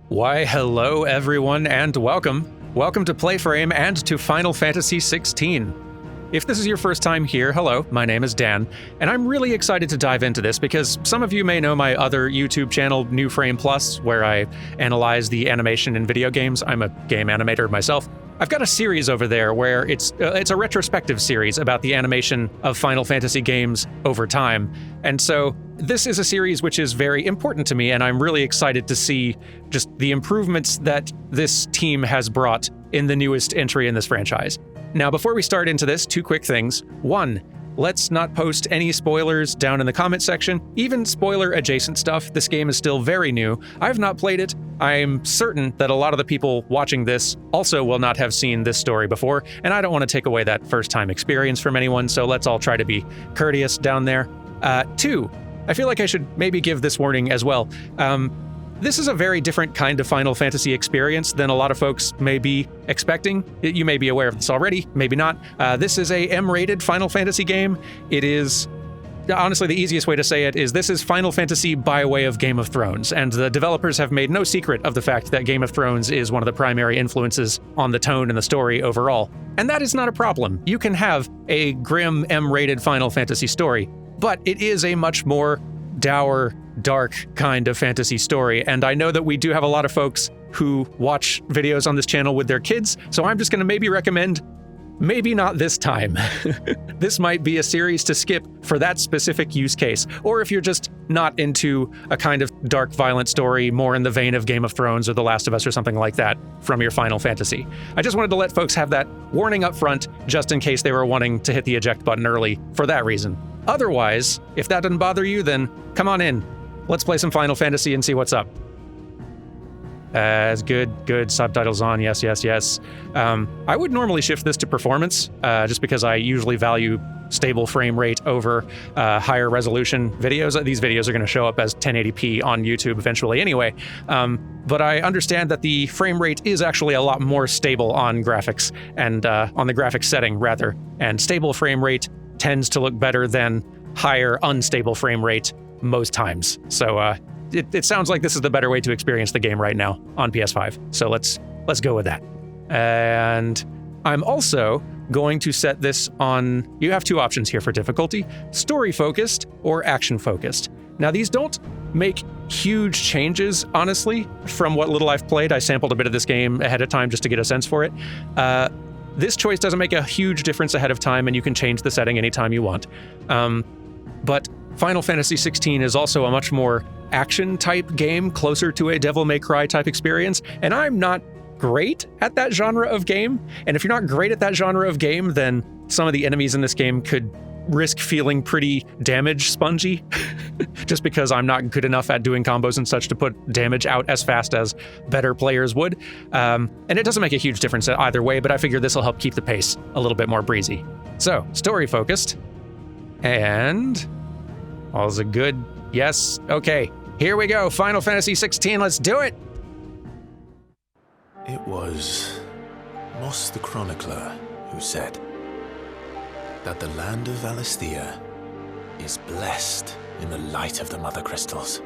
Why, hello everyone, and welcome. Welcome to PlayFrame and to Final Fantasy XVI. If this is your first time here, hello, my name is Dan, and I'm really excited to dive into this because some of you may know my other YouTube channel, New Frame Plus, where I analyze the animation in video games. I'm a game animator myself. I've got a series over there where it's a retrospective series about the animation of Final Fantasy games over time. And so this is a series which is very important to me, and I'm really excited to see just the improvements that this team has brought in the newest entry in this franchise. Now, before we start into this, two quick things. One, let's not post any spoilers down in the comment section, even spoiler-adjacent stuff. This game is still very new. I've not played it. I'm certain that a lot of the people watching this also will not have seen this story before, and I don't want to take away that first-time experience from anyone, so let's all try to be courteous down there. Two, I feel like I should maybe give this warning as well. This is a very different kind of Final Fantasy experience than a lot of folks may be expecting. You may be aware of this already, maybe not. This is a M-rated Final Fantasy game. It is, honestly, the easiest way to say it is this is Final Fantasy by way of Game of Thrones, and the developers have made no secret of the fact that Game of Thrones is one of the primary influences on the tone and the story overall. And that is not a problem. You can have a grim M-rated Final Fantasy story, but it is a much more dour, dark kind of fantasy story, and I know that we do have a lot of folks who watch videos on this channel with their kids, so I'm just going to maybe recommend maybe not this time. This might be a series to skip for that specific use case, or if you're just not into a kind of dark, violent story more in the vein of Game of Thrones or The Last of Us or something like that from your Final Fantasy. I just wanted to let folks have that warning up front, just in case they were wanting to hit the eject button early for that reason. Otherwise, if that doesn't bother you, then come on in. Let's play some Final Fantasy and see what's up. Good. Subtitles on, yes. I would normally shift this to performance, just because I usually value stable frame rate over higher resolution videos. These videos are going to show up as 1080p on YouTube eventually anyway. But I understand that the frame rate is actually a lot more stable on graphics, and on the graphics setting, rather. And stable frame rate tends to look better than higher unstable frame rate most times. So it sounds like this is the better way to experience the game right now on PS5. So let's go with that. And I'm also going to set this on, you have two options here for difficulty, story focused or action focused. Now these don't make huge changes, honestly, from what little I've played. I sampled a bit of this game ahead of time just to get a sense for it. This choice doesn't make a huge difference ahead of time, and you can change the setting anytime you want. But Final Fantasy XVI is also a much more action-type game, closer to a Devil May Cry type experience, and I'm not great at that genre of game. And if you're not great at that genre of game, then some of the enemies in this game could risk feeling pretty damage spongy, just because I'm not good enough at doing combos and such to put damage out as fast as better players would. And it doesn't make a huge difference either way, but I figure this will help keep the pace a little bit more breezy. So, story-focused, and all's a good yes. Okay, here we go. Final Fantasy XVI, let's do it! It was Moss the Chronicler who said that the land of Valisthea is blessed in the light of the Mother Crystals,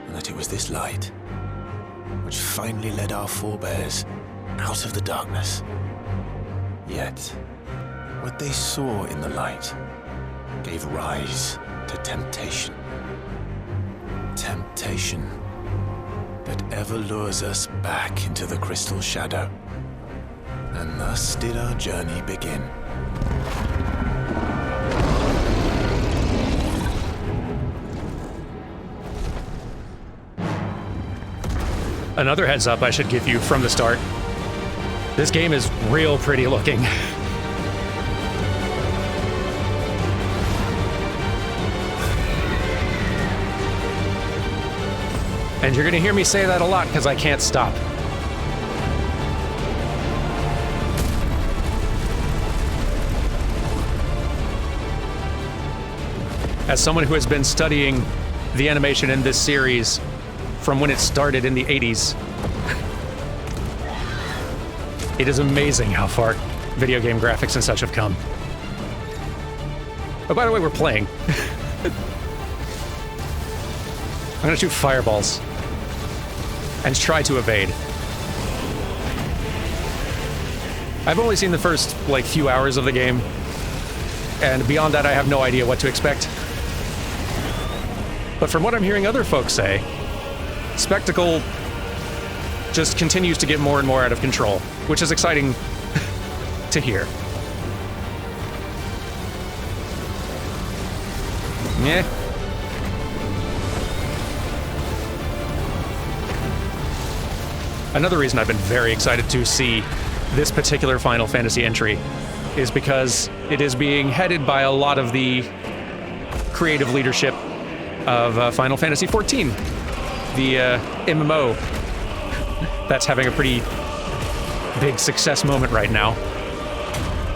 and that it was this light which finally led our forebears out of the darkness. Yet, what they saw in the light gave rise to temptation. Temptation that ever lures us back into the crystal shadow. And thus did our journey begin. Another heads up I should give you from the start. This game is real pretty looking. And you're gonna hear me say that a lot because I can't stop. As someone who has been studying the animation in this series from when it started in the 80s, it is amazing how far video game graphics and such have come. Oh, by the way, we're playing. I'm gonna shoot fireballs. and try to evade. I've only seen the first, like, few hours of the game, and beyond that I have no idea what to expect. But from what I'm hearing other folks say, Spectacle just continues to get more and more out of control, which is exciting to hear. Yeah. Another reason I've been very excited to see this particular Final Fantasy entry is because it is being headed by a lot of the creative leadership of Final Fantasy XIV, the MMO that's having a pretty big success moment right now.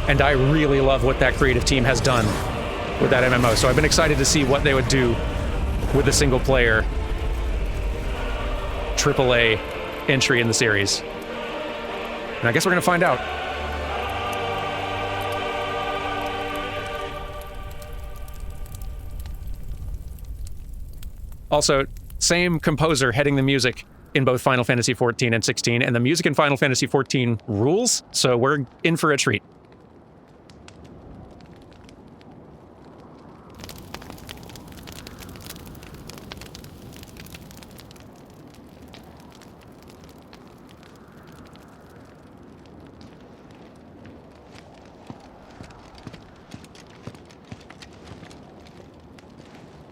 And I really love what that creative team has done with that MMO, so I've been excited to see what they would do with the single-player AAA entry in the series. And I guess we're gonna find out. Also, same composer heading the music in both Final Fantasy XIV and 16, and the music in Final Fantasy XIV rules, so we're in for a treat.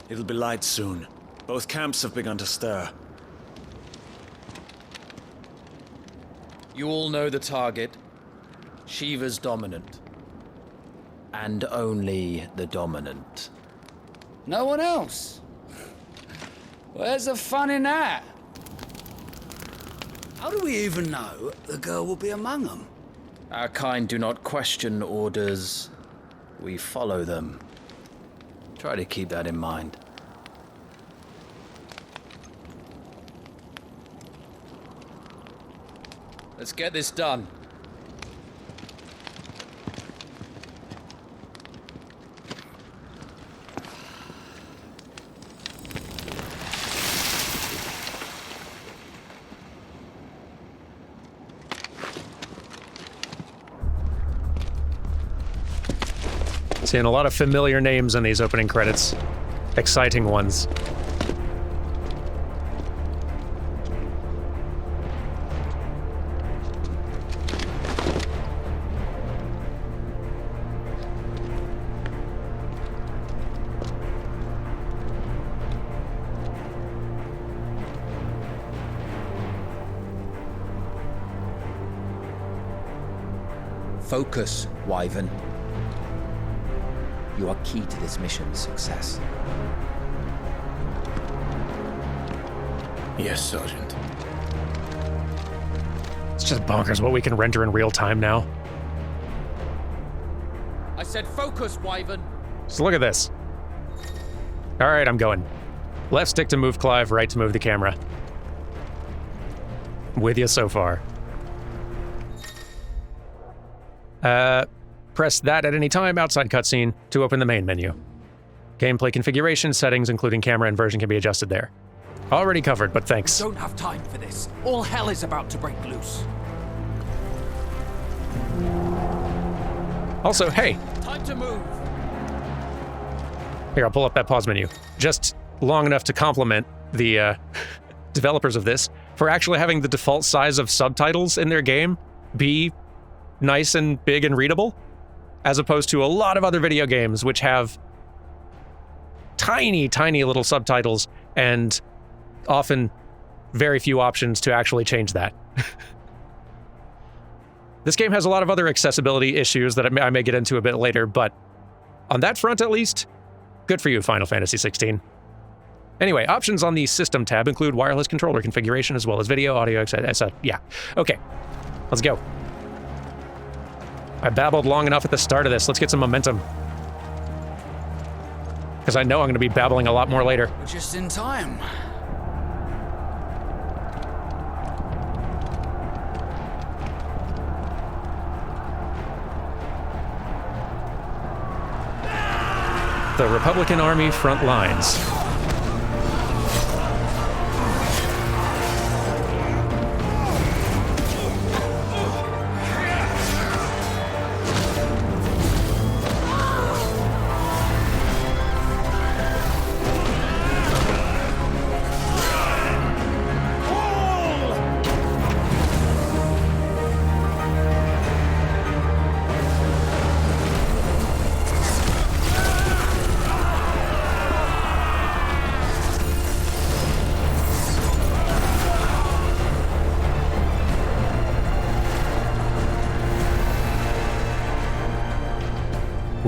It'll be light soon. Both camps have begun to stir. You all know the target. Shiva's dominant. And only the dominant. No one else? Where's the fun in that? How do we even know the girl will be among them? Our kind do not question orders. We follow them. Try to keep that in mind. Let's get this done. Seeing a lot of familiar names in these opening credits. Exciting ones. Focus, Wyvern. You are key to this mission's success. Yes, Sergeant. It's just bonkers what we can render in real time now. I said focus, Wyvern. So look at this. All right, I'm going. Left stick to move Clive, right to move the camera. With you so far. Press that at any time outside cutscene to open the main menu. Gameplay configuration settings, including camera inversion, can be adjusted there. Already covered, but thanks. Don't have time for this. All hell is about to break loose. Also, hey, Time to move. here, I'll pull up that pause menu. Just long enough to compliment the developers of this for actually having the default size of subtitles in their game be nice and big and readable, as opposed to a lot of other video games which have tiny, tiny little subtitles and often very few options to actually change that. This game has a lot of other accessibility issues that I may get into a bit later, but on that front at least, good for you, Final Fantasy XVI. Anyway, options on the System tab include wireless controller configuration as well as video, audio, etc. Yeah, okay, let's go. I babbled long enough at the start of this. Let's get some momentum. Because I know I'm going to be babbling a lot more later. We're just in time. The Republican Army front lines.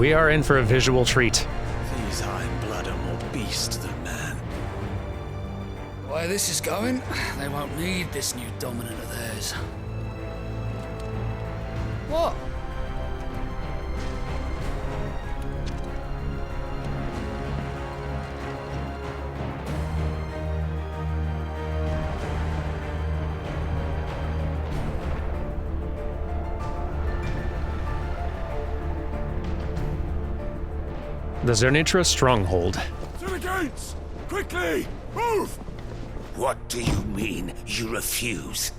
We are in for a visual treat. These Iron Blood are more beast than man. The way this is going, they won't need this new dominant of theirs. What? The Zernitra stronghold. To the gates! Quickly! Move! What do you mean, you refuse?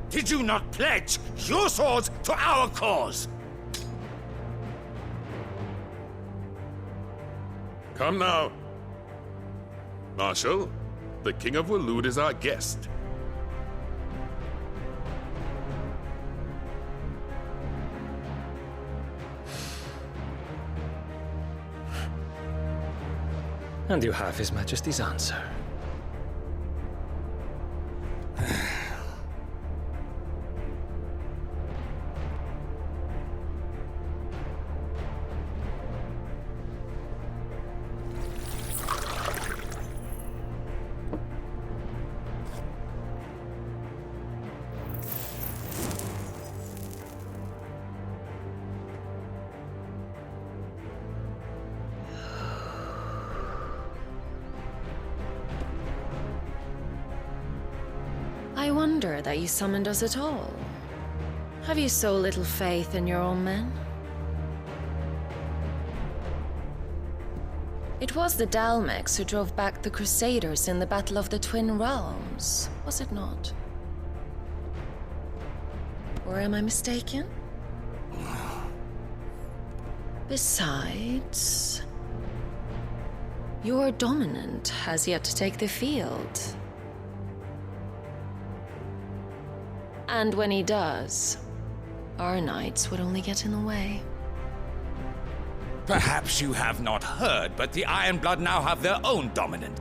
Did you not pledge your swords to our cause? Come now. Marshal, the King of Waloed is our guest. And you have His Majesty's answer. I wonder that you summoned us at all. Have you so little faith in your own men? It was the Dalmex who drove back the Crusaders in the Battle of the Twin Realms, was it not? Or am I mistaken? Besides, your dominant has yet to take the field. And when he does, our knights would only get in the way. Perhaps you have not heard, but the Iron Blood now have their own dominant.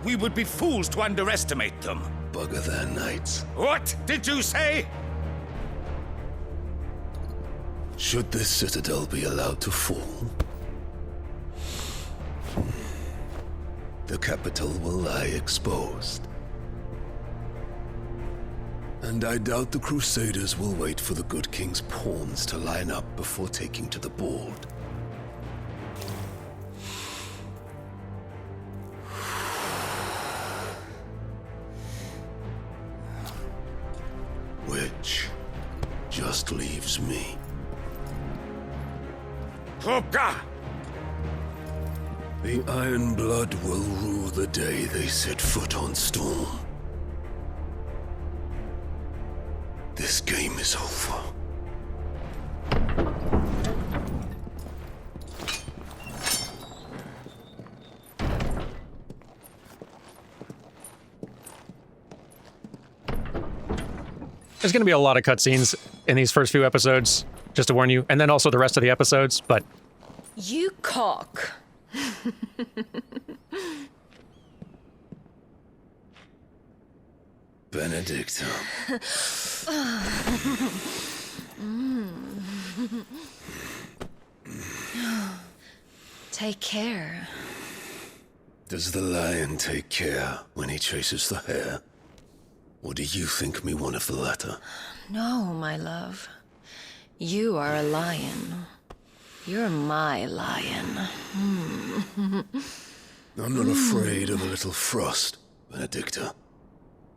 We would be fools to underestimate them. Bugger their knights. What did you say? Should this citadel be allowed to fall, the capital will lie exposed. And I doubt the Crusaders will wait for the good king's pawns to line up before taking to the board. Which just leaves me. Hoka! The Iron Blood will rue the day they set foot on Storm. This game is over. There's going to be a lot of cutscenes in these first few episodes, just to warn you, and then also the rest of the episodes, but... You cock. Benedicta. Take care. Does the lion take care when he chases the hare? Or do you think me one of the latter? No, my love. You are a lion. You're my lion. I'm not afraid of a little frost, Benedicta.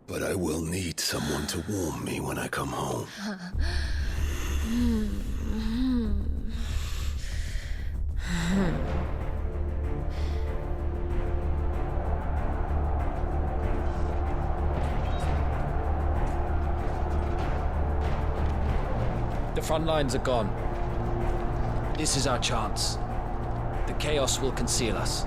But I will need someone to warm me when I come home. The front lines are gone. This is our chance. The chaos will conceal us.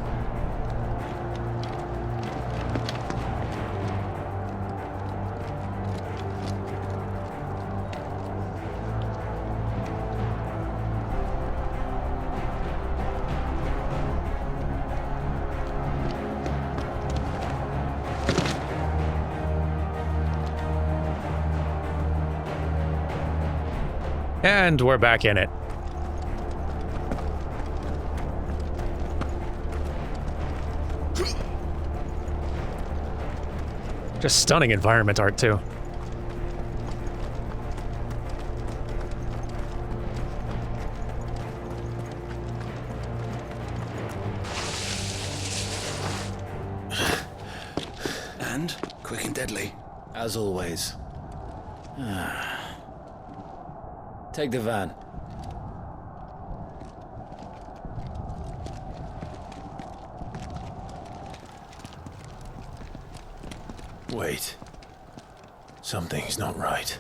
And we're back in it. Just stunning environment art, too. And quick and deadly. As always. Take the van. Wait. Something's not right.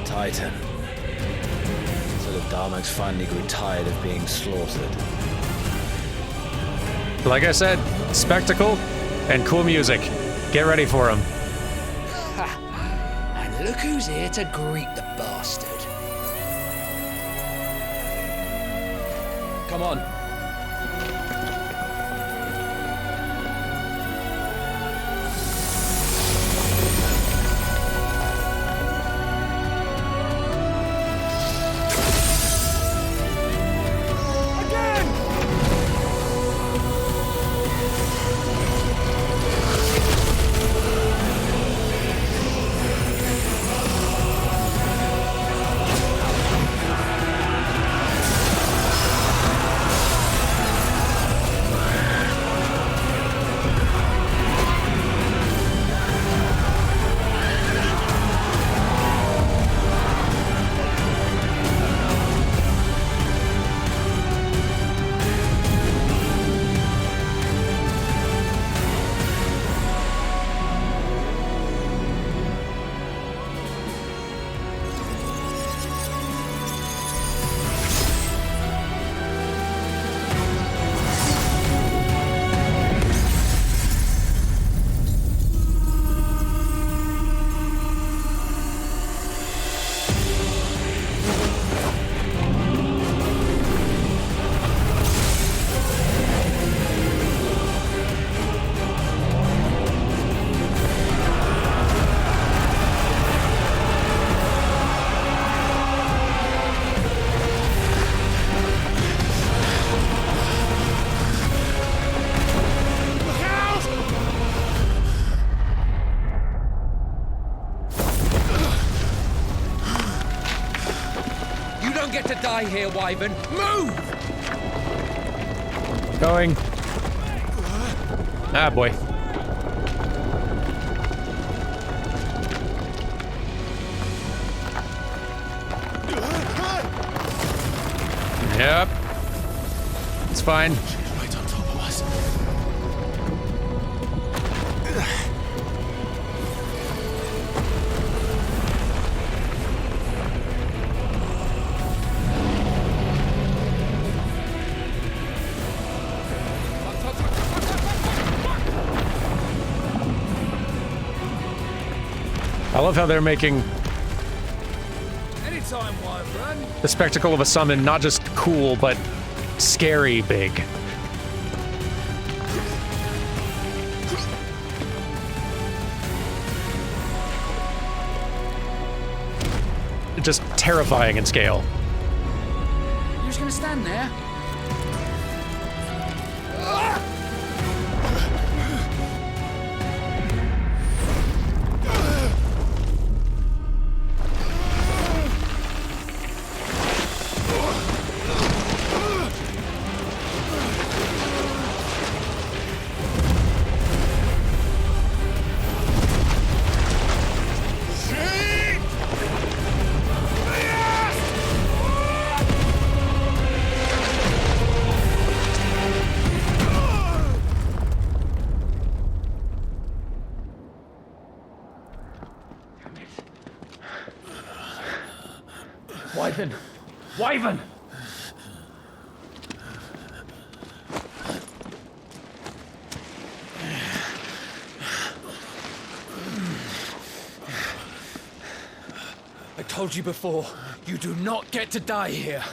Titan. So the Darmaks finally grew tired of being slaughtered. Like I said, spectacle and cool music. Get ready for them. And look who's here to greet the bastard. Come on. Get to die here, Wyvern. Move! Going. Ah, boy. Yep. It's fine. Right on top of us. I love how they're making Anytime, Wyvern. the spectacle of a summon not just cool, but scary big. Just terrifying in scale. You just gonna stand there? Wyvern! Wyvern! I told you before, you do not get to die here.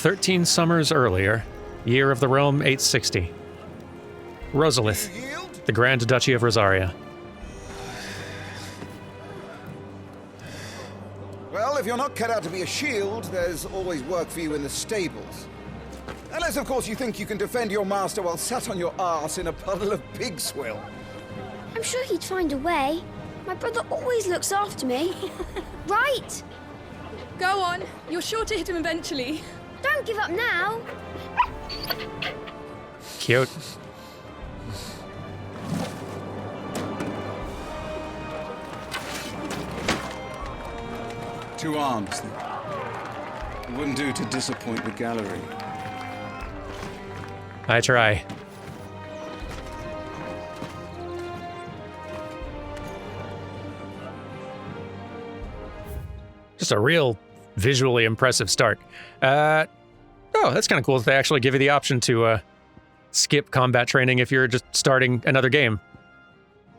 13 summers earlier, year of the realm 860. Rosalith, the Grand Duchy of Rosaria. Well, if you're not cut out to be a shield, there's always work for you in the stables. Unless, of course, you think you can defend your master while sat on your arse in a puddle of pig swill. I'm sure he'd find a way. My brother always looks after me. Right? Go on. You're sure to hit him eventually. Don't give up now. Cute. Two arms, then. It wouldn't do to disappoint the gallery. I try. Just a real visually impressive start. Oh, that's kind of cool that they actually give you the option to skip combat training if you're just starting another game.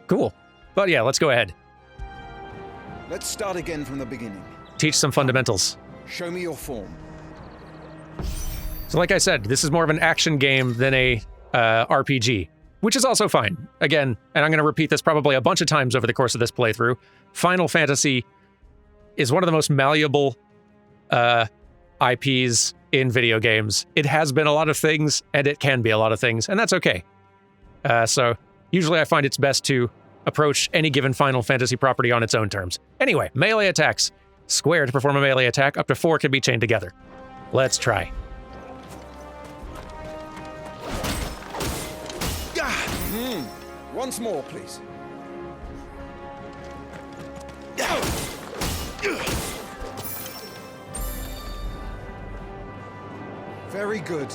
Cool. But yeah, let's go ahead. Let's start again from the beginning. Teach some fundamentals. Show me your form. So like I said, this is more of an action game than a RPG, which is also fine. Again, and I'm going to repeat this probably a bunch of times over the course of this playthrough, Final Fantasy is one of the most malleable IPs in video games. It has been a lot of things, and it can be a lot of things, and that's okay. So usually I find it's best to approach any given Final Fantasy property on its own terms. Anyway, melee attacks. Square to perform a melee attack, up to 4 can be chained together. Let's try. Once more, please. Very good.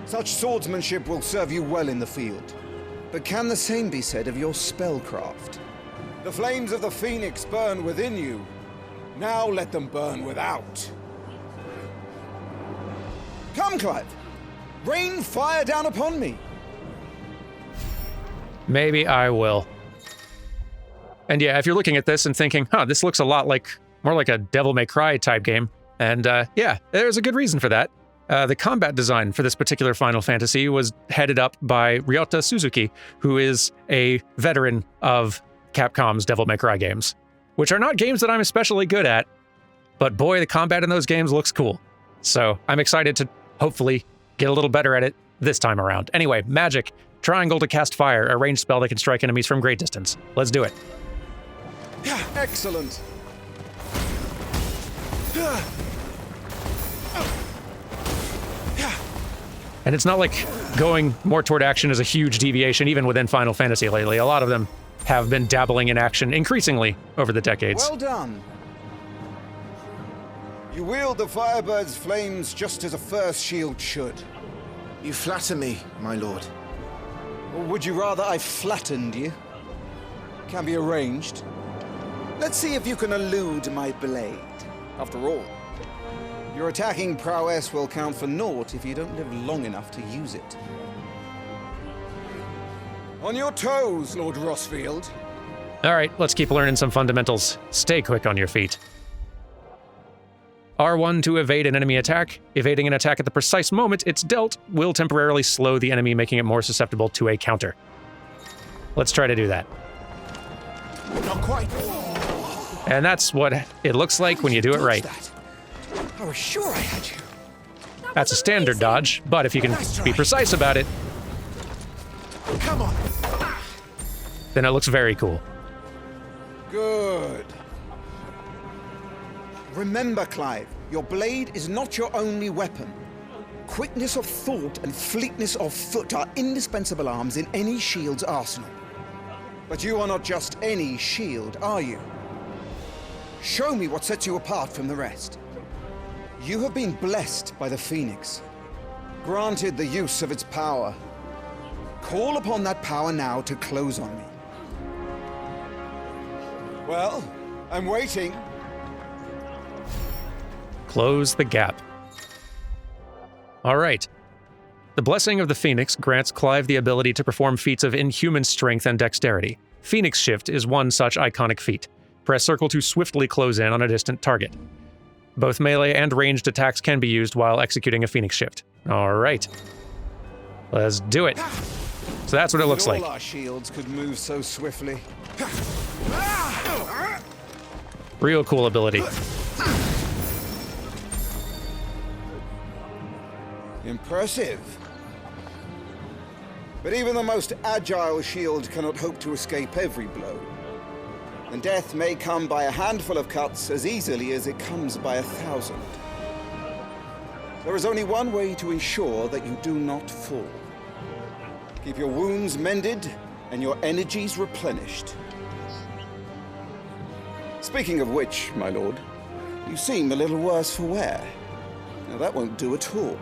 Such swordsmanship will serve you well in the field. But can the same be said of your spellcraft? The flames of the Phoenix burn within you. Now let them burn without. Come, Clive. Rain fire down upon me. Maybe I will. And yeah, if you're looking at this and thinking, this looks a lot like, more like a Devil May Cry type game. And yeah, there's a good reason for that. The combat design for this particular Final Fantasy was headed up by Ryota Suzuki, who is a veteran of Capcom's Devil May Cry games, which are not games that I'm especially good at, but boy, the combat in those games looks cool. So I'm excited to hopefully get a little better at it this time around. Anyway, magic. Triangle to cast fire, a ranged spell that can strike enemies from great distance. Let's do it. Yeah, excellent. And it's not like going more toward action is a huge deviation, even within Final Fantasy lately. A lot of them have been dabbling in action increasingly over the decades. Well done. You wield the Firebird's flames just as a first shield should. You flatter me, my lord. Or would you rather I flattened you? Can be arranged. Let's see if you can elude my blade. After all, your attacking prowess will count for naught if you don't live long enough to use it. On your toes, Lord Rossfield. All right, let's keep learning some fundamentals. Stay quick on your feet. R1 to evade an enemy attack. Evading an attack at the precise moment it's dealt will temporarily slow the enemy, making it more susceptible to a counter. Let's try to do that. Not quite. And that's what it looks like when you do it right. I was sure I had you. That's a standard dodge, but if you can be precise about it, Come on. then it looks very cool. Good. Remember, Clive, your blade is not your only weapon. Quickness of thought and fleetness of foot are indispensable arms in any shield's arsenal. But you are not just any shield, are you? Show me what sets you apart from the rest. You have been blessed by the Phoenix, granted the use of its power. Call upon that power now to close on me. Well, I'm waiting. Close the gap. All right. The Blessing of the Phoenix grants Clive the ability to perform feats of inhuman strength and dexterity. Phoenix Shift is one such iconic feat. Press circle to swiftly close in on a distant target. Both melee and ranged attacks can be used while executing a Phoenix Shift. All right. Let's do it. So that's what it looks like. All our shields could move so swiftly. Real cool ability. Impressive. But even the most agile shield cannot hope to escape every blow. And death may come by a handful of cuts as easily as it comes by 1,000. There is only one way to ensure that you do not fall. Keep your wounds mended and your energies replenished. Speaking of which, my lord, you seem a little worse for wear. Now that won't do at all.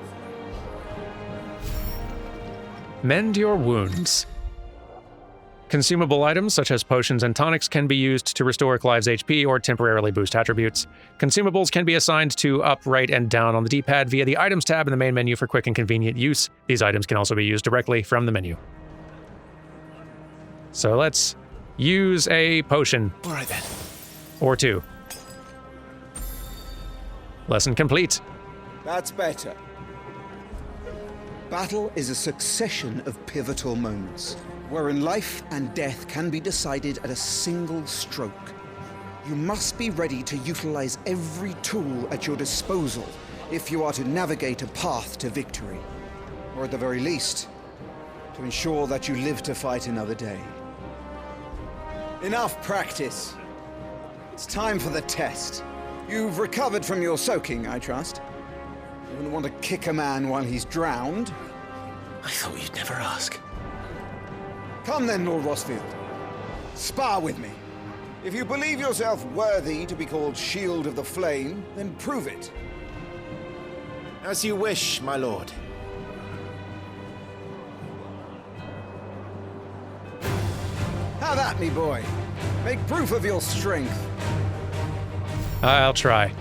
Mend your wounds. Consumable items such as potions and tonics can be used to restore Clive's HP or temporarily boost attributes. Consumables can be assigned to up, right, and down on the D-pad via the Items tab in the main menu for quick and convenient use. These items can also be used directly from the menu. So let's use a potion. All right then. Or two. Lesson complete. That's better. Battle is a succession of pivotal moments, wherein life and death can be decided at a single stroke. You must be ready to utilize every tool at your disposal if you are to navigate a path to victory, or at the very least, to ensure that you live to fight another day. Enough practice. It's time for the test. You've recovered from your soaking, I trust. You wouldn't want to kick a man while he's drowned. I thought you'd never ask. Come then, Lord Rosfield. Spar with me. If you believe yourself worthy to be called Shield of the Flame, then prove it. As you wish, my lord. Have at me, boy. Make proof of your strength. I'll try.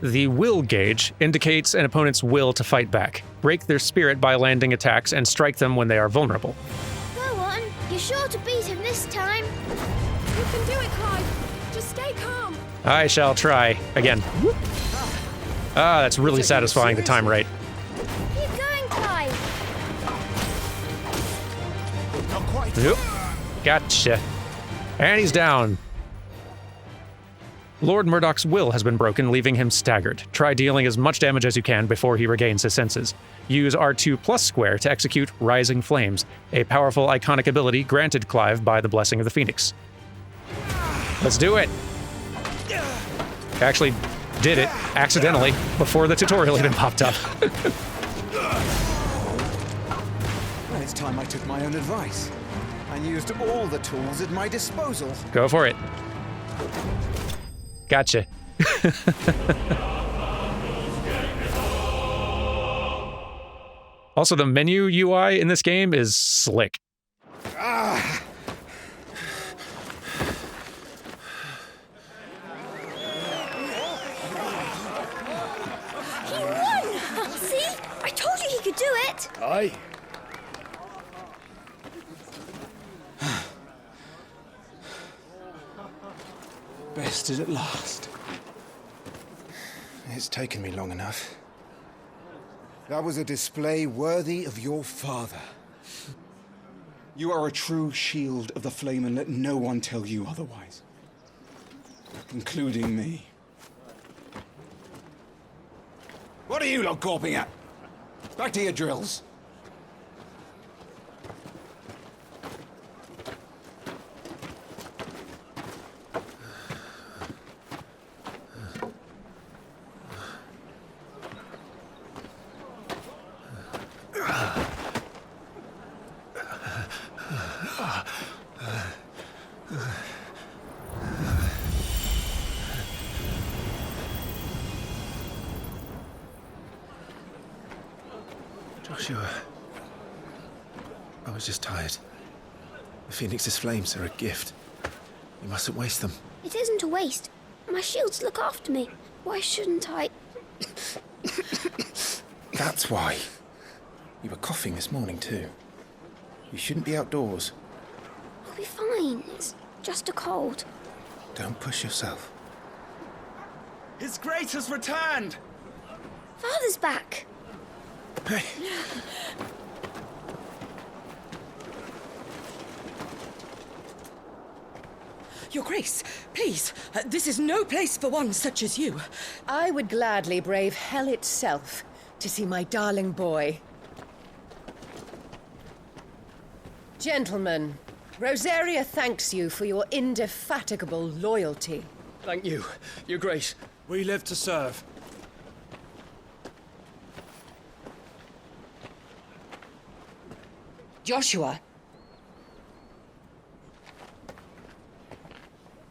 The will gauge indicates an opponent's will to fight back. Break their spirit by landing attacks and strike them when they are vulnerable. Go on. You're sure to beat him this time. You can do it, Clive. Just stay calm. I shall try. Again. Ah, that's really satisfying to time right. Keep going, Clive. Not quite. Yep. Gotcha. And he's down. Lord Murdoch's will has been broken, leaving him staggered. Try dealing as much damage as you can before he regains his senses. Use R2+ square to execute Rising Flames, a powerful iconic ability granted Clive by the Blessing of the Phoenix. Let's do it! Actually did it, accidentally, before the tutorial even popped up. Well, it's time I took my own advice and used all the tools at my disposal. Go for it. Gotcha. Also, the menu UI in this game is slick. Ah! He won! See? I told you he could do it! Aye. Bested at last. It's taken me long enough. That was a display worthy of your father. You are a true Shield of the Flame, and let no one tell you otherwise. Including me. What are you lot gawping at? Back to your drills. Joshua, I was just tired. The Phoenix's flames are a gift. You mustn't waste them. It isn't a waste. My shields look after me. Why shouldn't I? That's why. You were coughing this morning too. You shouldn't be outdoors. I'll be fine. It's just a cold. Don't push yourself. His Grace has returned! Father's back! Hey. Your Grace, please, this is no place for one such as you. I would gladly brave hell itself to see my darling boy. Gentlemen, Rosaria thanks you for your indefatigable loyalty. Thank you, Your Grace. We live to serve. Joshua.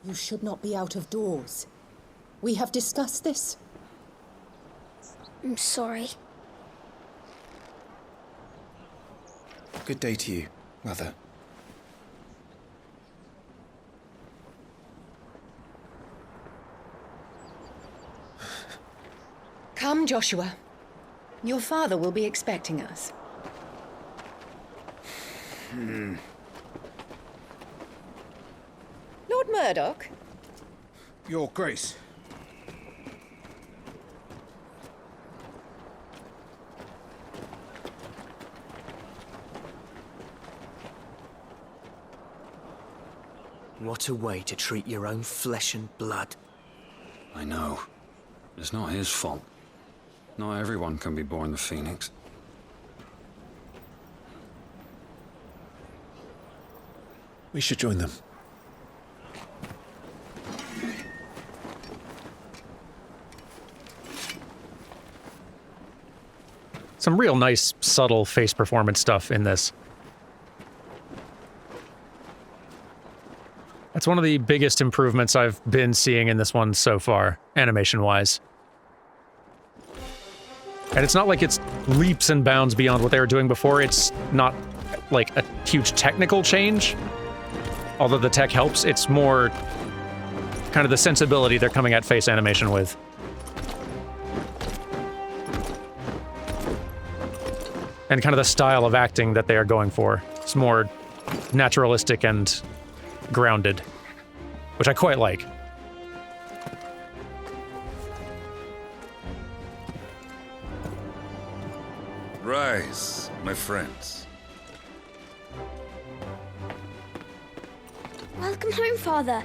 You should not be out of doors. We have discussed this. I'm sorry. Good day to you, Mother. Come, Joshua. Your father will be expecting us. Lord Murdoch? Your Grace. What a way to treat your own flesh and blood. I know. It's not his fault. Not everyone can be born the Phoenix. We should join them. Some real nice, subtle face performance stuff in this. That's one of the biggest improvements I've been seeing in this one so far, animation-wise. And it's not like it's leaps and bounds beyond what they were doing before. It's not like a huge technical change. Although the tech helps, it's more kind of the sensibility they're coming at face animation with. And kind of the style of acting that they are going for. It's more naturalistic and grounded, which I quite like. Rise, my friends. Welcome home, Father.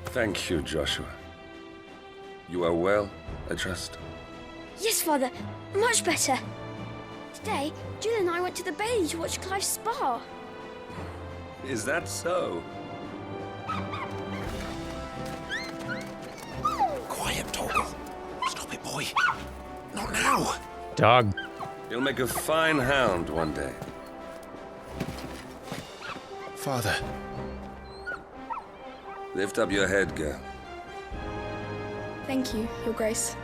Thank you, Joshua. You are well, I trust. Yes, Father. Much better. Today, Jill and I went to the Bailey to watch Clive's spa. Is that so? Quiet, Toggle. Stop it, boy. Not now. Dog. You'll make a fine hound one day. Father. Lift up your head, girl. Thank you, Your Grace.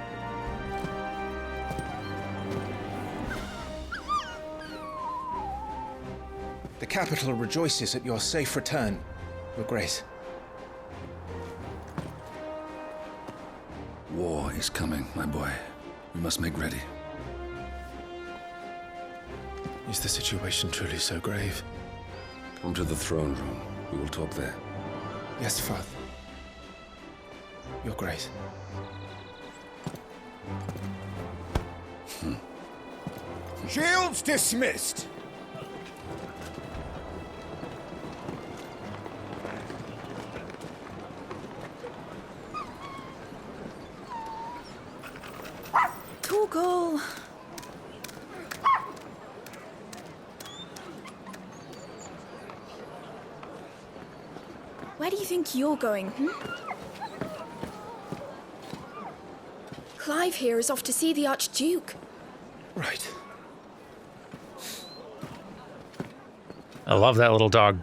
The capital rejoices at your safe return, Your Grace. War is coming, my boy. We must make ready. Is the situation truly so grave? Come to the throne room. We will talk there. Yes, Father. Your Grace. Shields dismissed. Google. Where do you think you're going, Clive here is off to see the Archduke. Right. I love that little dog.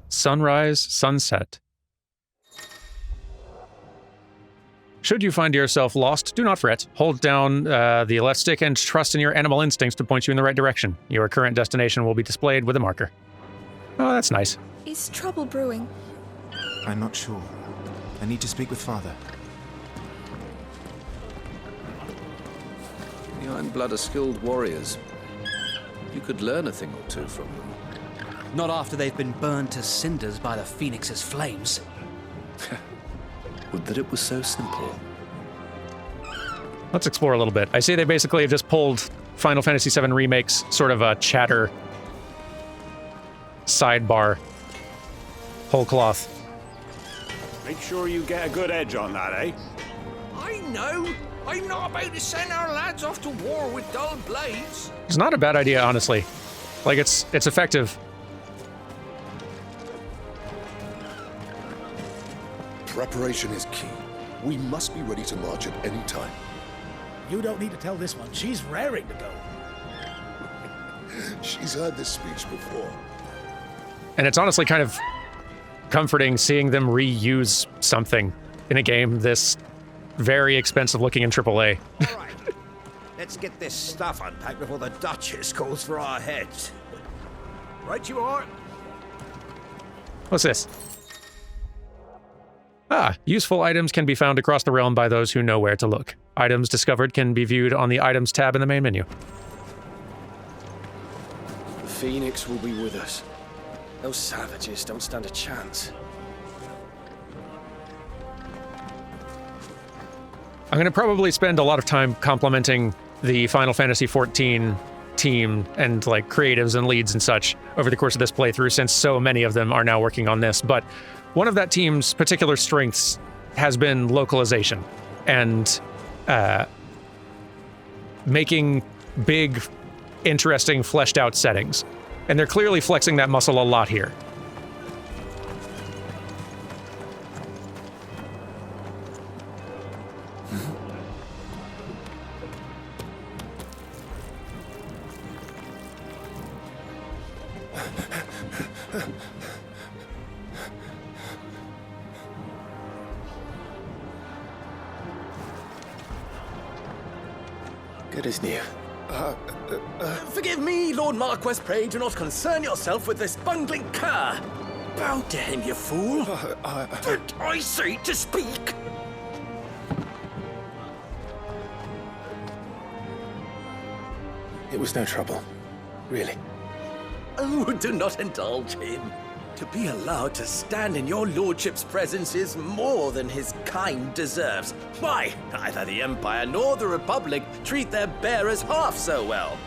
Sunrise, sunset. Should you find yourself lost, do not fret. Hold down the left stick and trust in your animal instincts to point you in the right direction. Your current destination will be displayed with a marker. Oh, that's nice. Is trouble brewing? I'm not sure. I need to speak with Father. The Ironblood are skilled warriors. You could learn a thing or two from them. Not after they've been burned to cinders by the Phoenix's flames. Would that it was so simple. Let's explore a little bit. I see they basically have just pulled Final Fantasy VII Remake's sort of a chatter sidebar whole cloth. Make sure you get a good edge on that, eh? I know. I'm not about to send our lads off to war with dull blades. It's not a bad idea, honestly. Like, it's effective. Preparation is key. We must be ready to march at any time. You don't need to tell this one. She's raring to go. She's heard this speech before. And it's honestly kind of comforting seeing them reuse something in a game this very expensive looking in AAA. All right. Let's get this stuff unpacked before the Duchess calls for our heads. Right you are. What's this? Ah, useful items can be found across the realm by those who know where to look. Items discovered can be viewed on the Items tab in the main menu. The Phoenix will be with us. Those savages don't stand a chance. I'm going to probably spend a lot of time complimenting the Final Fantasy XIV team and like creatives and leads and such over the course of this playthrough, since so many of them are now working on this. But one of that team's particular strengths has been localization and making big, interesting, fleshed out settings. And they're clearly flexing that muscle a lot here. Good as new. Forgive me, Lord Marquess, pray do not concern yourself with this bungling cur. Bow to him, you fool. Did I say to speak? It was no trouble. Really. Oh, do not indulge him. To be allowed to stand in your lordship's presence is more than his kind deserves. Why, neither the Empire nor the Republic treat their bearers half so well.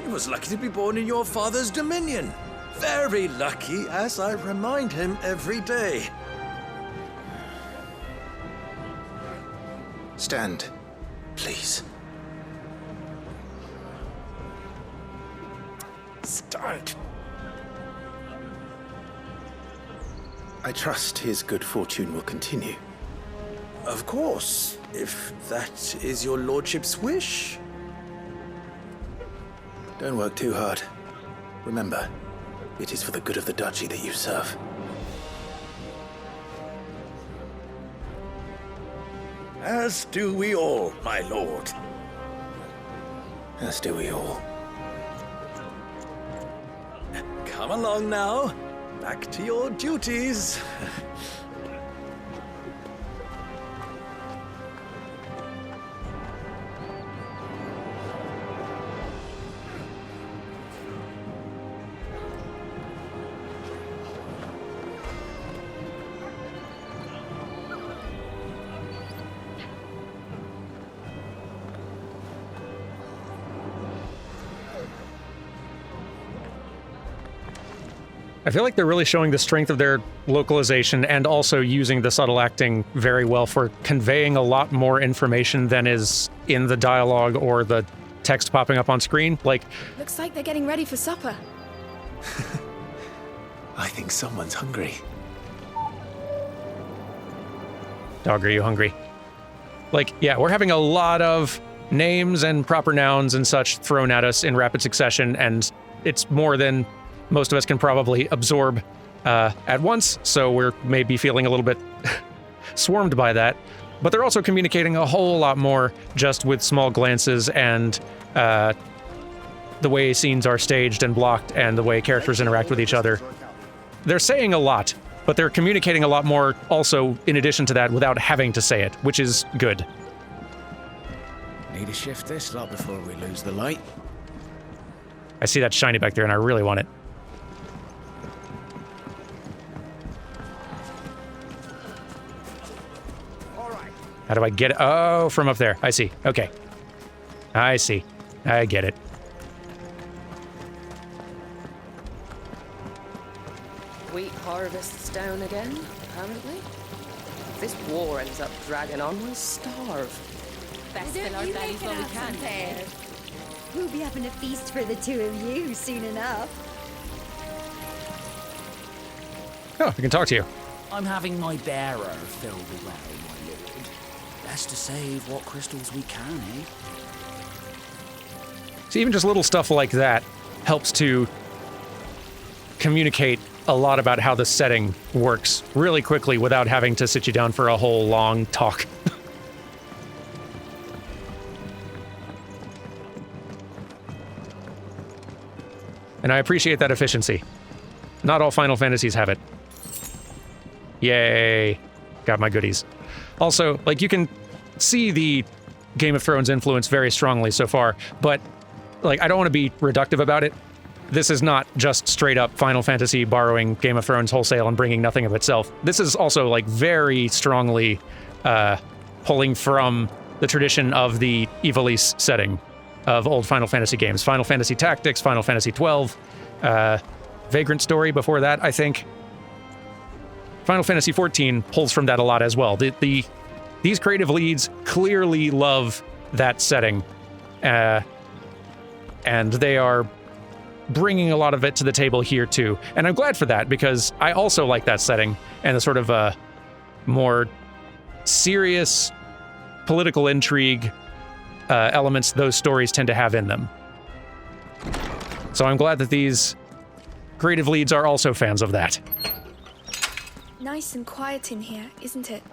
He was lucky to be born in your father's dominion. Very lucky, as I remind him every day. Stand, please. Stand. I trust his good fortune will continue. Of course, if that is your lordship's wish. Don't work too hard. Remember, it is for the good of the duchy that you serve. As do we all, my lord. As do we all. Come along now. Back to your duties. I feel like they're really showing the strength of their localization and also using the subtle acting very well for conveying a lot more information than is in the dialogue or the text popping up on screen. Like, looks like they're getting ready for supper. I think someone's hungry. Dog, are you hungry? Like, yeah, we're having a lot of names and proper nouns and such thrown at us in rapid succession, and it's more than most of us can probably absorb at once, so we're maybe feeling a little bit swarmed by that. But they're also communicating a whole lot more just with small glances and the way scenes are staged and blocked and the way characters interact with each other. They're saying a lot, but they're communicating a lot more also in addition to that without having to say it, which is good. Need to shift this lot before we lose the light. I see that shiny back there and I really want it. How do I get it? Oh, from up there. I see. Okay. I see. I get it. Wheat harvests down again, apparently. If this war ends up dragging on, we'll starve. Best fill our bellies while we can. We'll be having a feast for the two of you soon enough. Oh, I can talk to you. I'm having my bearer filled well, my lord. Best to save what crystals we can, eh? So even just little stuff like that helps to communicate a lot about how the setting works really quickly without having to sit you down for a whole long talk. And I appreciate that efficiency. Not all Final Fantasies have it. Yay. Got my goodies. Also, like, you can see the Game of Thrones influence very strongly so far, but, like, I don't want to be reductive about it. This is not just straight up Final Fantasy borrowing Game of Thrones wholesale and bringing nothing of itself. This is also, like, very strongly pulling from the tradition of the Ivalice setting of old Final Fantasy games. Final Fantasy Tactics, Final Fantasy XII, Vagrant Story before that, I think. Final Fantasy XIV pulls from that a lot as well. These creative leads clearly love that setting, and they are bringing a lot of it to the table here too. And I'm glad for that, because I also like that setting and the sort of more serious political intrigue elements those stories tend to have in them. So I'm glad that these creative leads are also fans of that. Nice and quiet in here, isn't it?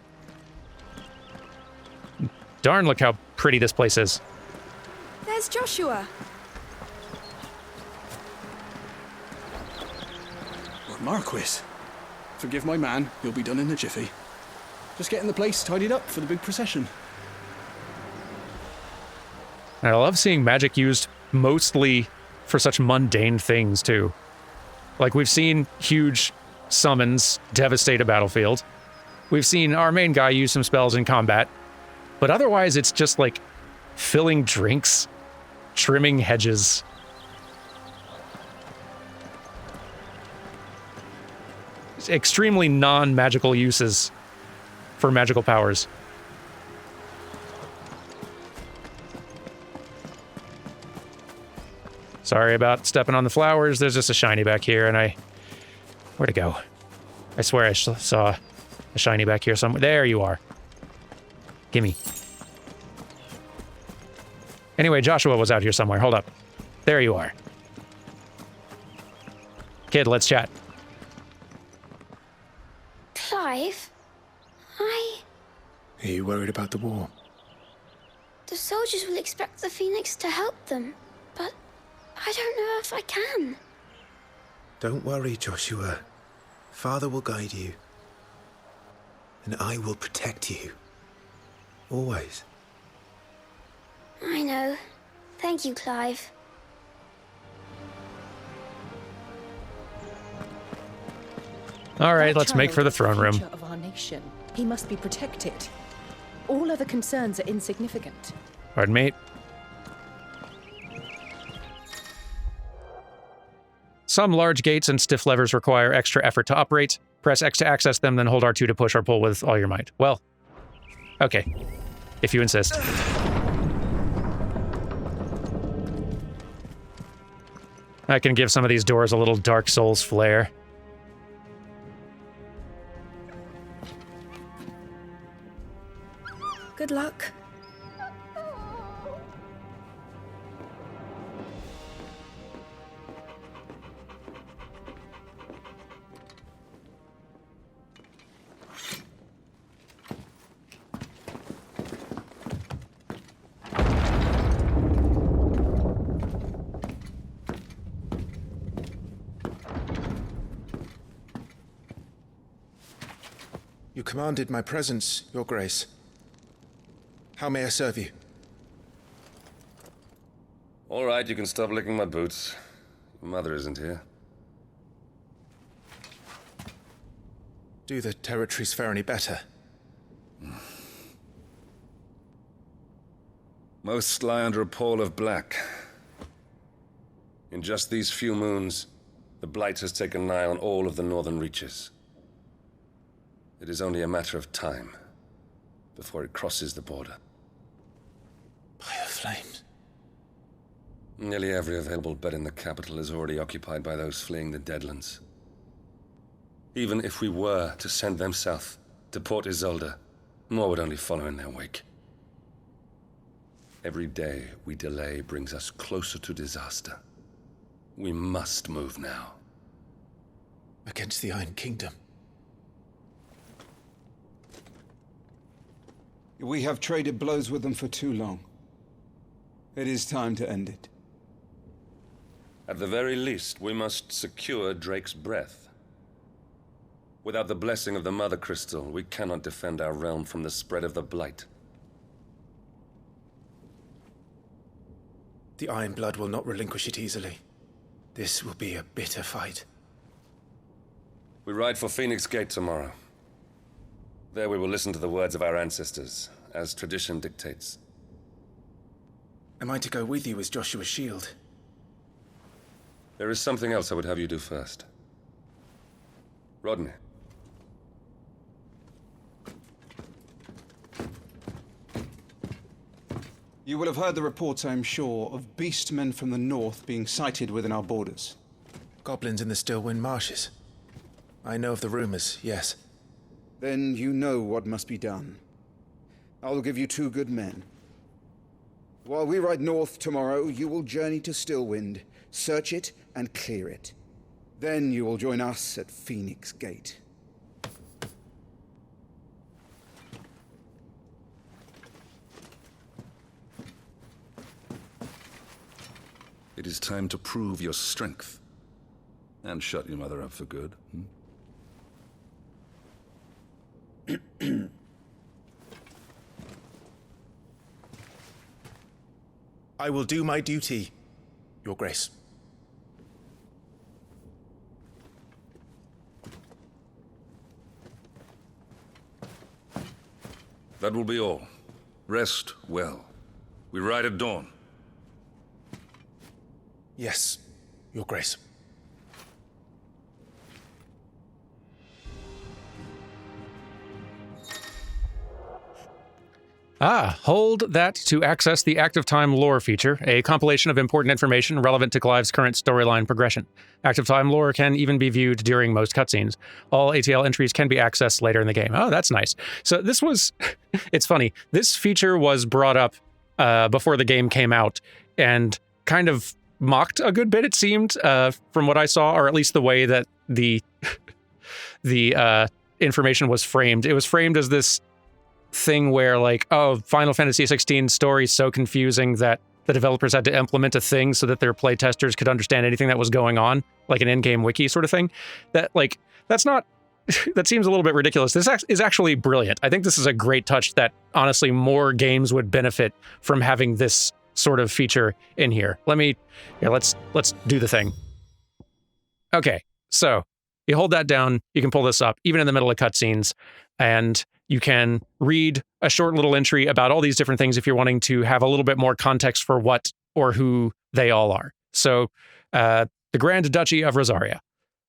Darn, look how pretty this place is. There's Joshua. Marquis, forgive my man, he'll be done in a jiffy. Just getting the place tidied up for the big procession. And I love seeing magic used mostly for such mundane things, too. Like, we've seen huge summons devastate a battlefield. We've seen our main guy use some spells in combat. But otherwise, it's just, like, filling drinks, trimming hedges. It's extremely non-magical uses for magical powers. Sorry about stepping on the flowers. There's just a shiny back here, and where'd it go? I swear I saw a shiny back here somewhere. There you are. Gimme. Anyway, Joshua was out here somewhere. Hold up. There you are. Kid, let's chat. Clive? Are you worried about the war? The soldiers will expect the Phoenix to help them, but I don't know if I can. Don't worry, Joshua. Father will guide you. And I will protect you. Always. I know. Thank you, Clive. All right, let's make for the throne room. Of our nation. He must be protected. All other concerns are insignificant. Pardon me. Some large gates and stiff levers require extra effort to operate. Press X to access them, then hold R2 to push or pull with all your might. Well, okay. If you insist. I can give some of these doors a little Dark Souls flair. Good luck. You commanded my presence, Your Grace. How may I serve you? All right, you can stop licking my boots. Your mother isn't here. Do the territories fare any better? Most lie under a pall of black. In just these few moons, the Blight has taken nigh on all of the northern reaches. It is only a matter of time before it crosses the border. By the flames. Nearly every available bed in the capital is already occupied by those fleeing the Deadlands. Even if we were to send them south to Port Isolde, more would only follow in their wake. Every day we delay brings us closer to disaster. We must move now. Against the Iron Kingdom. We have traded blows with them for too long. It is time to end it. At the very least, we must secure Drake's breath. Without the blessing of the Mother Crystal, we cannot defend our realm from the spread of the Blight. The Iron Blood will not relinquish it easily. This will be a bitter fight. We ride for Phoenix Gate tomorrow. There we will listen to the words of our ancestors, as tradition dictates. Am I to go with you as Joshua's shield? There is something else I would have you do first. Rodney. You will have heard the reports, I am sure, of beastmen from the north being sighted within our borders. Goblins in the Stillwind Marshes. I know of the rumors, yes. Then you know what must be done. I will give you 2 good men. While we ride north tomorrow, you will journey to Stillwind, search it and clear it. Then you will join us at Phoenix Gate. It is time to prove your strength. And shut your mother up for good. I will do my duty, Your Grace. That will be all. Rest well. We ride at dawn. Yes, Your Grace. Hold that to access the Active Time lore feature, a compilation of important information relevant to Clive's current storyline progression. Active Time lore can even be viewed during most cutscenes. All ATL entries can be accessed later in the game. Oh, that's nice. So this was, it's funny, this feature was brought up before the game came out and kind of mocked a good bit, it seemed, from what I saw, or at least the way that the information was framed. It was framed as this thing where, like, oh, Final Fantasy XVI story is so confusing that the developers had to implement a thing so that their playtesters could understand anything that was going on, like an in-game wiki sort of thing. That, like, that's not, that seems a little bit ridiculous. This is actually brilliant. I think this is a great touch that, honestly, more games would benefit from having this sort of feature in here. Let's do the thing. Okay, so you hold that down, you can pull this up, even in the middle of cutscenes, and you can read a short little entry about all these different things if you're wanting to have a little bit more context for what or who they all are. So, the Grand Duchy of Rosaria,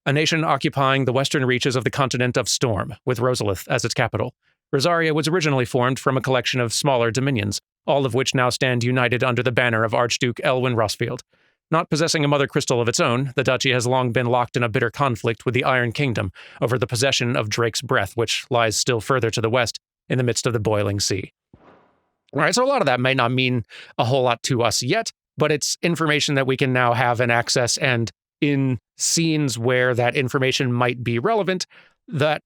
a nation occupying the western reaches of the continent of Storm, with Rosalith as its capital. Rosaria was originally formed from a collection of smaller dominions, all of which now stand united under the banner of Archduke Elwyn Rosfield. Not possessing a mother crystal of its own, the duchy has long been locked in a bitter conflict with the Iron Kingdom over the possession of Drake's Breath, which lies still further to the west in the midst of the boiling sea. All right, so a lot of that might not mean a whole lot to us yet, but it's information that we can now have and access, and in scenes where that information might be relevant, that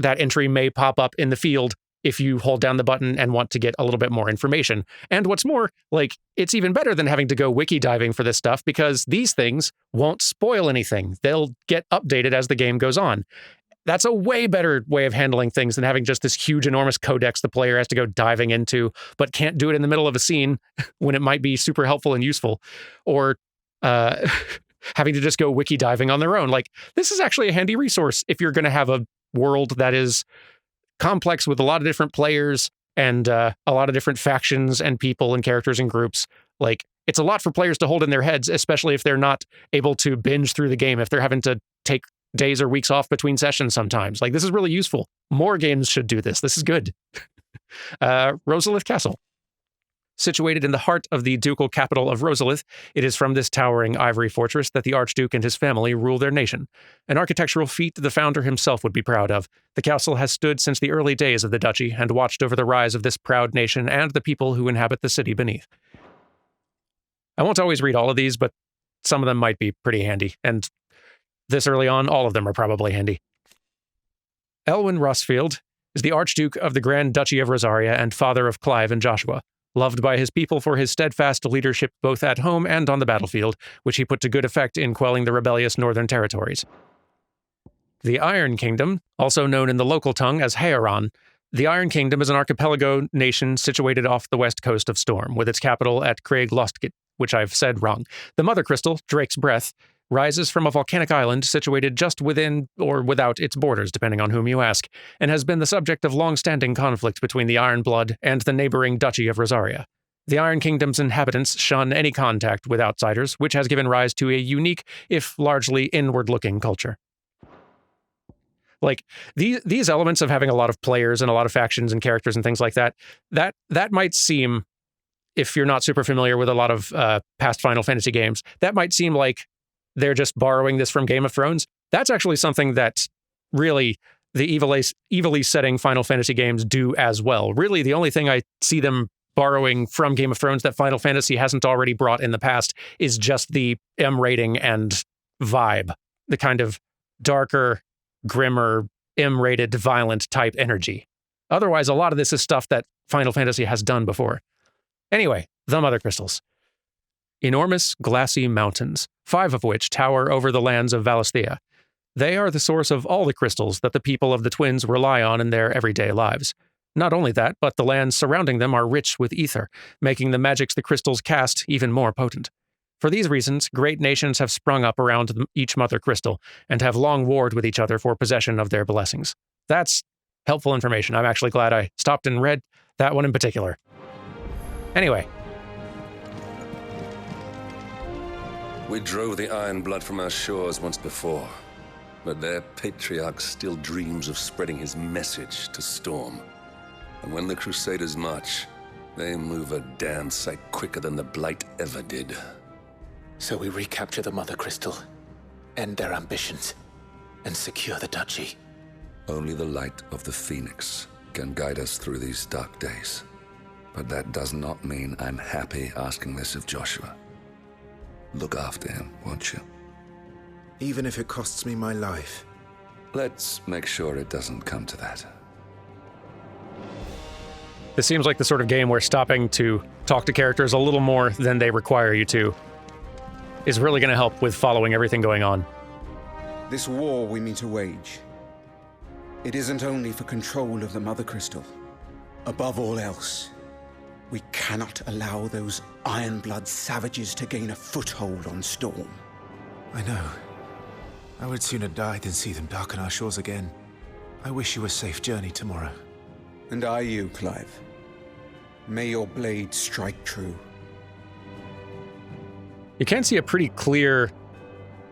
entry may pop up in the field if you hold down the button and want to get a little bit more information. And what's more, it's even better than having to go wiki diving for this stuff, because these things won't spoil anything. They'll get updated as the game goes on. That's a way better way of handling things than having just this huge, enormous codex the player has to go diving into, but can't do it in the middle of a scene when it might be super helpful and useful, or having to just go wiki diving on their own. This is actually a handy resource if you're going to have a world that is complex with a lot of different players and a lot of different factions and people and characters and groups. Like, it's a lot for players to hold in their heads, especially if they're not able to binge through the game, if they're having to take days or weeks off between sessions sometimes. Like, this is really useful. More games should do this. This is good. Rosalith Castle. Situated in the heart of the ducal capital of Rosalith, it is from this towering ivory fortress that the Archduke and his family rule their nation. An architectural feat the founder himself would be proud of. The castle has stood since the early days of the duchy and watched over the rise of this proud nation and the people who inhabit the city beneath. I won't always read all of these, but some of them might be pretty handy, and this early on, all of them are probably handy. Elwyn Rossfield is the Archduke of the Grand Duchy of Rosaria and father of Clive and Joshua, loved by his people for his steadfast leadership both at home and on the battlefield, which he put to good effect in quelling the rebellious northern territories. The Iron Kingdom, also known in the local tongue as Haeron, the Iron Kingdom is an archipelago nation situated off the west coast of Storm, with its capital at Craig Lostgit, which I've said wrong. The mother crystal, Drake's Breath, rises from a volcanic island situated just within or without its borders, depending on whom you ask, and has been the subject of long-standing conflict between the Iron Blood and the neighboring Duchy of Rosaria. The Iron Kingdom's inhabitants shun any contact with outsiders, which has given rise to a unique, if largely inward-looking culture. Like, these elements of having a lot of players and a lot of factions and characters and things like that might seem, if you're not super familiar with a lot of past Final Fantasy games, that might seem like they're just borrowing this from Game of Thrones. That's actually something that really the evilly setting Final Fantasy games do as well. Really, the only thing I see them borrowing from Game of Thrones that Final Fantasy hasn't already brought in the past is just the M rating and vibe, the kind of darker, grimmer, M-rated, violent type energy. Otherwise, a lot of this is stuff that Final Fantasy has done before. Anyway, the Mother Crystals. Enormous, glassy mountains, 5 of which tower over the lands of Valisthea. They are the source of all the crystals that the people of the Twins rely on in their everyday lives. Not only that, but the lands surrounding them are rich with ether, making the magics the crystals cast even more potent. For these reasons, great nations have sprung up around each mother crystal and have long warred with each other for possession of their blessings. That's helpful information. I'm actually glad I stopped and read that one in particular. Anyway. We drove the Iron Blood from our shores once before, but their patriarch still dreams of spreading his message to Storm. And when the Crusaders march, they move a damn sight quicker than the Blight ever did. So we recapture the Mother Crystal, end their ambitions, and secure the Duchy. Only the light of the Phoenix can guide us through these dark days. But that does not mean I'm happy asking this of Joshua. Look after him, won't you? Even if it costs me my life. Let's make sure it doesn't come to that. This seems like the sort of game where stopping to talk to characters a little more than they require you to is really going to help with following everything going on. This war we mean to wage, it isn't only for control of the Mother Crystal. Above all else, we cannot allow those Ironblood savages to gain a foothold on Storm. I know. I would sooner die than see them darken our shores again. I wish you a safe journey tomorrow. And I you, Clive. May your blade strike true. You can see a pretty clear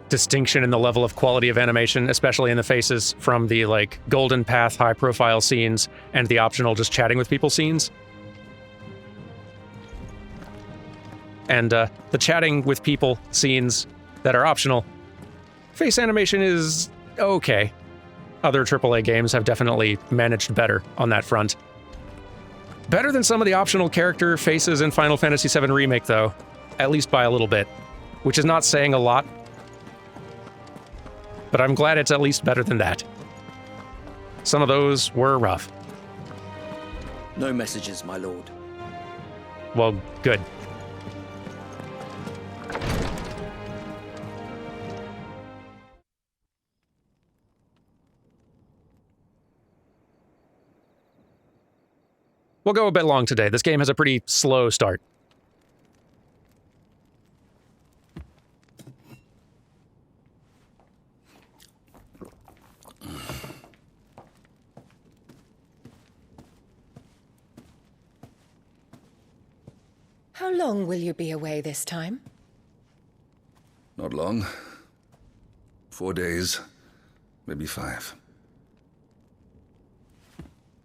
distinction in the level of quality of animation, especially in the faces from the Golden Path high-profile scenes and the optional just chatting with people scenes. And the chatting with people scenes that are optional, face animation is okay. Other AAA games have definitely managed better on that front. Better than some of the optional character faces in Final Fantasy VII Remake, though. At least by a little bit. Which is not saying a lot. But I'm glad it's at least better than that. Some of those were rough. No messages, my lord. Well, good. We'll go a bit long today. This game has a pretty slow start. How long will you be away this time? Not long. 4 days, maybe 5.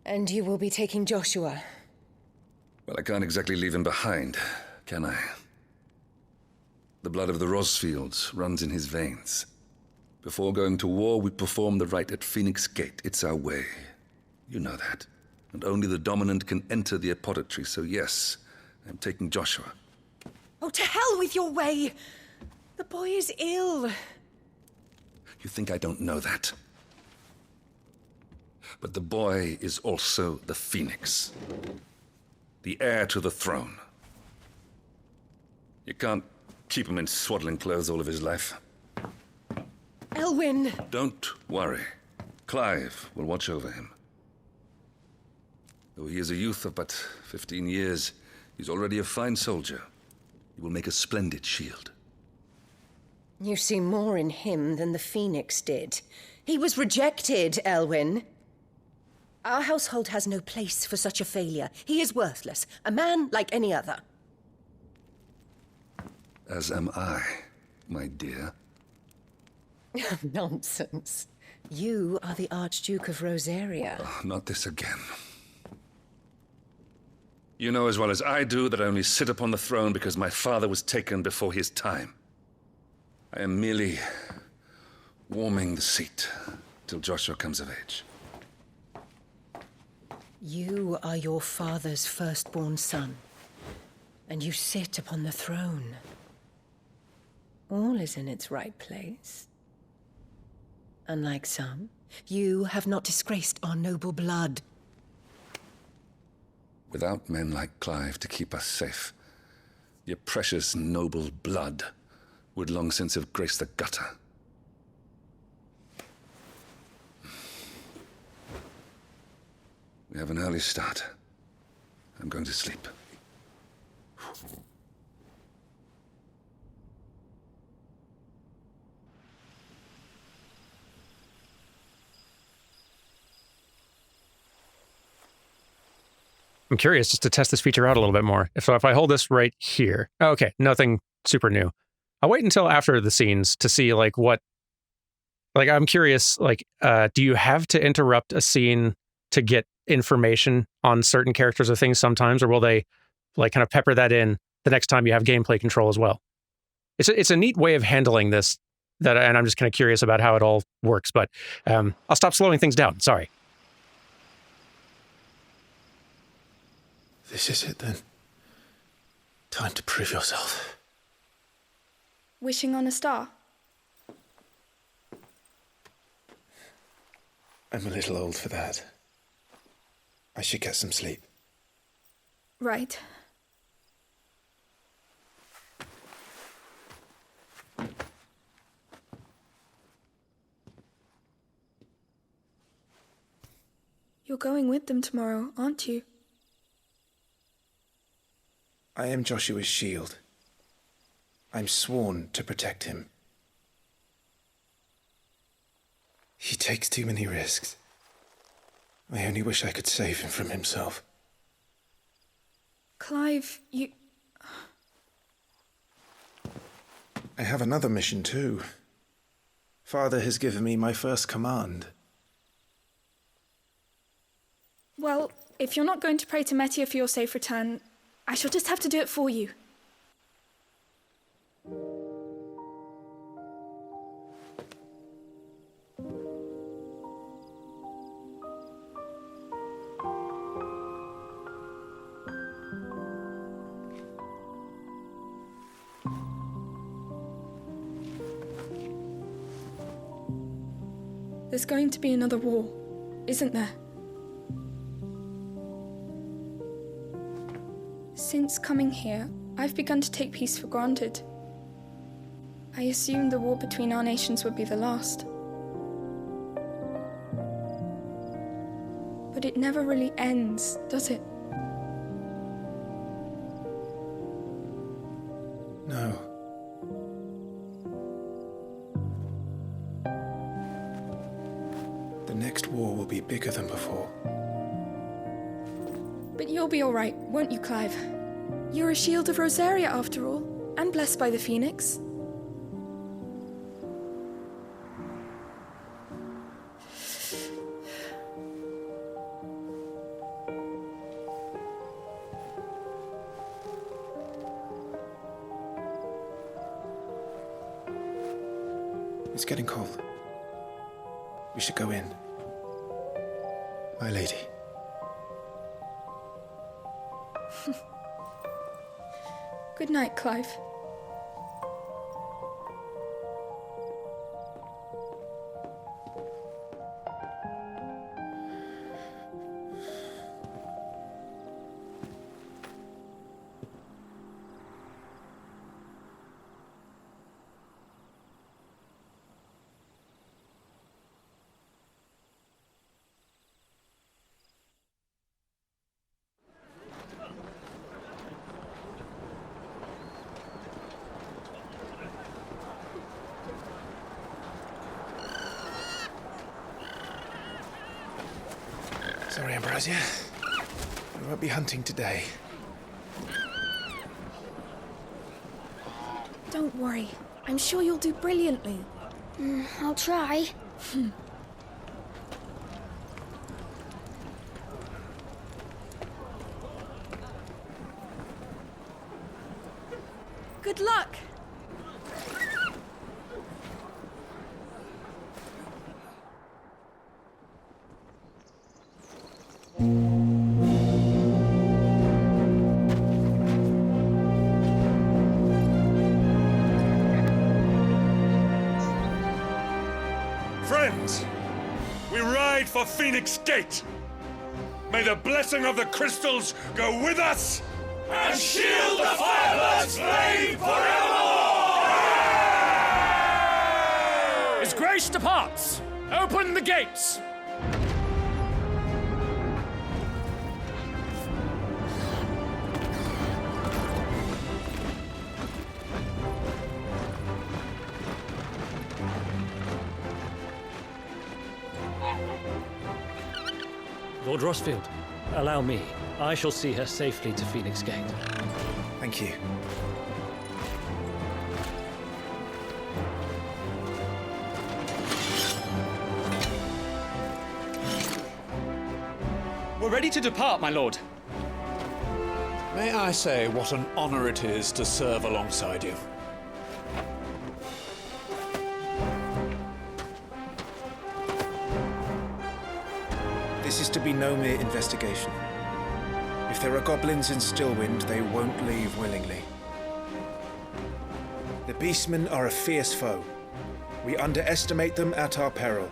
And you will be taking Joshua? Well, I can't exactly leave him behind, can I? The blood of the Rosfields runs in his veins. Before going to war, we perform the rite at Phoenix Gate. It's our way. You know that. And only the dominant can enter the apothecary, so yes, I'm taking Joshua. Oh, to hell with your way! The boy is ill. You think I don't know that? But the boy is also the Phoenix. The heir to the throne. You can't keep him in swaddling clothes all of his life. Elwyn! Don't worry. Clive will watch over him. Though he is a youth of but 15 years, he's already a fine soldier. He will make a splendid shield. You see more in him than the Phoenix did. He was rejected, Elwyn. Our household has no place for such a failure. He is worthless, a man like any other. As am I, my dear. Nonsense. You are the Archduke of Rosaria. Oh, not this again. You know as well as I do that I only sit upon the throne because my father was taken before his time. I am merely warming the seat till Joshua comes of age. You are your father's firstborn son, and you sit upon the throne. All is in its right place. Unlike some, you have not disgraced our noble blood. Without men like Clive to keep us safe, your precious noble blood would long since have graced the gutter. We have an early start. I'm going to sleep. I'm curious just to test this feature out a little bit more. If I hold this right here, okay, nothing super new. I'll wait until after the scenes to see like what, like I'm curious, like, do you have to interrupt a scene to get information on certain characters or things sometimes, or will they like kind of pepper that in the next time you have gameplay control as well? It's a neat way of handling this, and I'm just kind of curious about how it all works, but I'll stop slowing things down. Sorry. This is it then. Time to prove yourself. Wishing on a star? I'm a little old for that. I should get some sleep. Right. You're going with them tomorrow, aren't you? I am Joshua's shield. I'm sworn to protect him. He takes too many risks. I only wish I could save him from himself. Clive, you... I have another mission too. Father has given me my first command. Well, if you're not going to pray to Metia for your safe return, I shall just have to do it for you. There's going to be another war, isn't there? Since coming here, I've begun to take peace for granted. I assumed the war between our nations would be the last. But it never really ends, does it? No. The next war will be bigger than before. But you'll be all right, won't you, Clive? You're a shield of Rosaria after all, and blessed by the Phoenix. It's getting cold. We should go in. My lady. Good night, Clive. Sorry, Ambrosia. We won't be hunting today. Don't worry. I'm sure you'll do brilliantly. I'll try. Good luck! Friends, we ride for Phoenix Gate. May the blessing of the crystals go with us And shield the Firebird's flame forevermore! As grace departs, open the gates! Lord Rossfield, allow me. I shall see her safely to Phoenix Gate. Thank you. We're ready to depart, my lord. May I say what an honor it is to serve alongside you? This is to be no mere investigation. If there are goblins in Stillwind, they won't leave willingly. The Beastmen are a fierce foe. We underestimate them at our peril.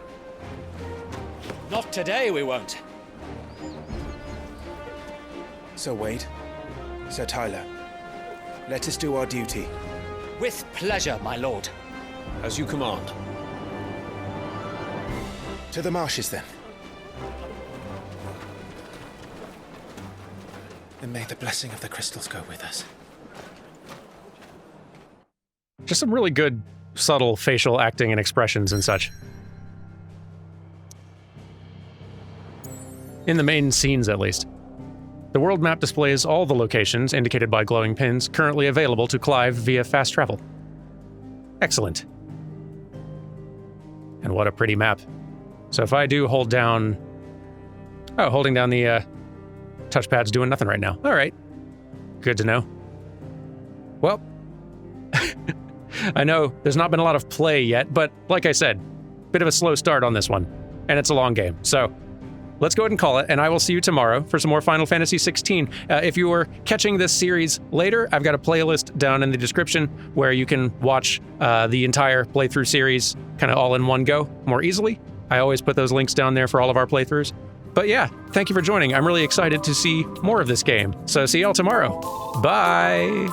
Not today, we won't. Sir Wade, Sir Tyler, let us do our duty. With pleasure, my lord. As you command. To the marshes, then. And may the blessing of the crystals go with us. Just some really good, subtle facial acting and expressions and such. In the main scenes, at least. The world map displays all the locations indicated by glowing pins currently available to Clive via fast travel. Excellent. And what a pretty map. So if I do hold down... Oh, holding down the touchpad's doing nothing right now. All right. Good to know. Well, I know there's not been a lot of play yet, but like I said, bit of a slow start on this one, and it's a long game. So let's go ahead and call it, and I will see you tomorrow for some more Final Fantasy XVI. If you are catching this series later, I've got a playlist down in the description where you can watch the entire playthrough series kind of all in one go more easily. I always put those links down there for all of our playthroughs. But yeah, thank you for joining. I'm really excited to see more of this game. So see y'all tomorrow. Bye!